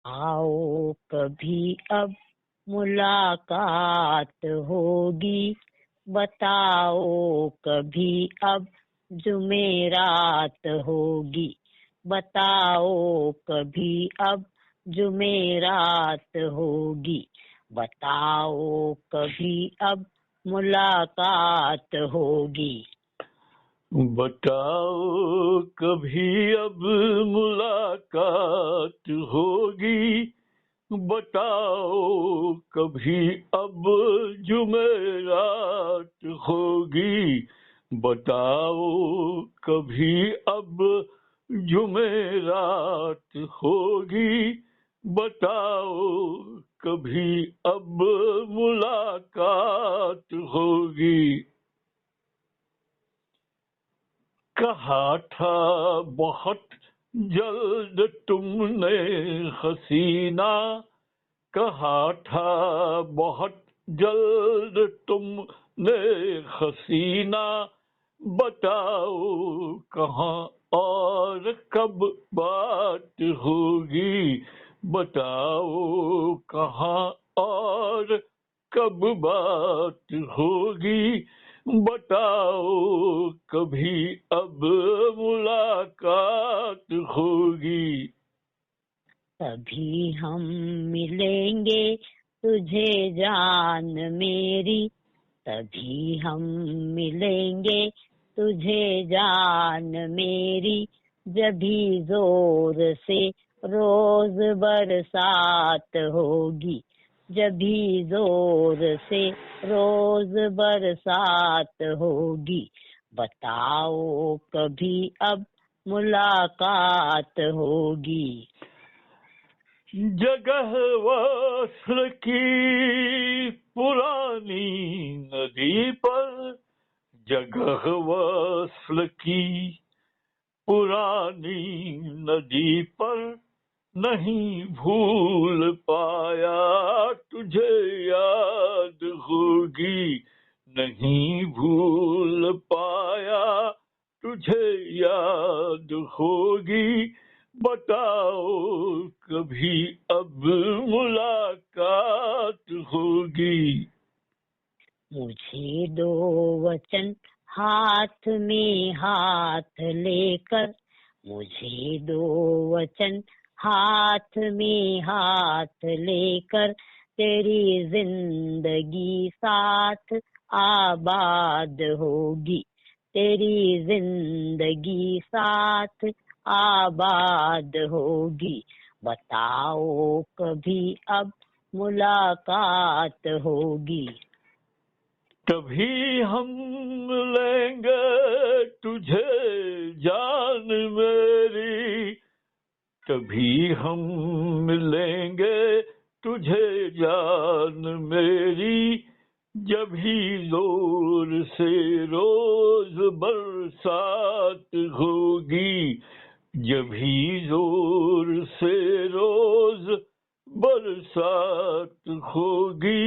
आओ कभी अब मुलाकात होगी, बताओ कभी अब जुमेरात होगी, बताओ कभी अब जुमेरात होगी, बताओ कभी अब मुलाकात होगी। बताओ कभी अब मुलाकात होगी, बताओ कभी अब जुमेरात होगी, बताओ कभी अब जुमेरात होगी, बताओ कभी अब मुलाकात होगी। कहा था बहुत जल्द तुमने हसीना, कहा था बहुत जल्द तुमने हसीना, बताओ कहाँ और कब बात होगी, बताओ कहाँ और कब बात होगी, बताओ कभी अब मुलाकात होगी। तभी हम मिलेंगे तुझे जान मेरी, तभी हम मिलेंगे तुझे जान मेरी, जभी जोर से रोज बरसात होगी, जभी जोर से रोज बरसात होगी, बताओ कभी अब मुलाकात होगी। जगह वस्त्र की पुरानी नदी पर, जगह वस्त्र की पुरानी नदी पर, नहीं भूल पाया तुझे याद होगी, नहीं भूल पाया तुझे याद होगी, बताओ कभी अब मुलाकात होगी। मुझे दो वचन हाथ में हाथ लेकर, मुझे दो वचन हाथ में हाथ लेकर, तेरी जिंदगी साथ आबाद होगी, तेरी जिंदगी साथ आबाद होगी, बताओ कभी अब मुलाकात होगी। तभी हम लेंगे तुझे जान मेरी, तभी हम मिलेंगे तुझे जान मेरी, जब ही जोर से रोज बरसात होगी, जब ही जोर से रोज बरसात होगी,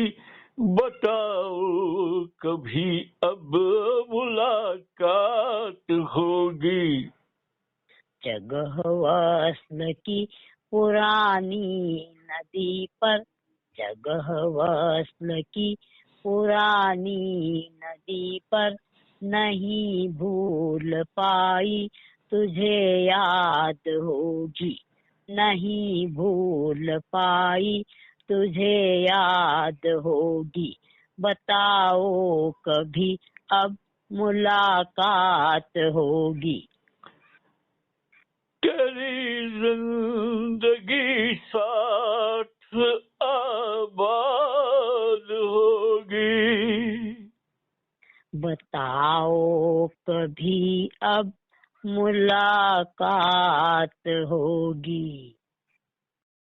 बताओ कभी अब मुलाकात होगी। जगह वस्ल की पुरानी नदी पर, जगह वस्ल की पुरानी नदी पर, नहीं भूल पाई तुझे याद होगी, नहीं भूल पाई तुझे याद होगी, बताओ कभी अब मुलाकात होगी। तेरी जिंदगी साथ आबाद होगी, बताओ कभी अब मुलाकात होगी।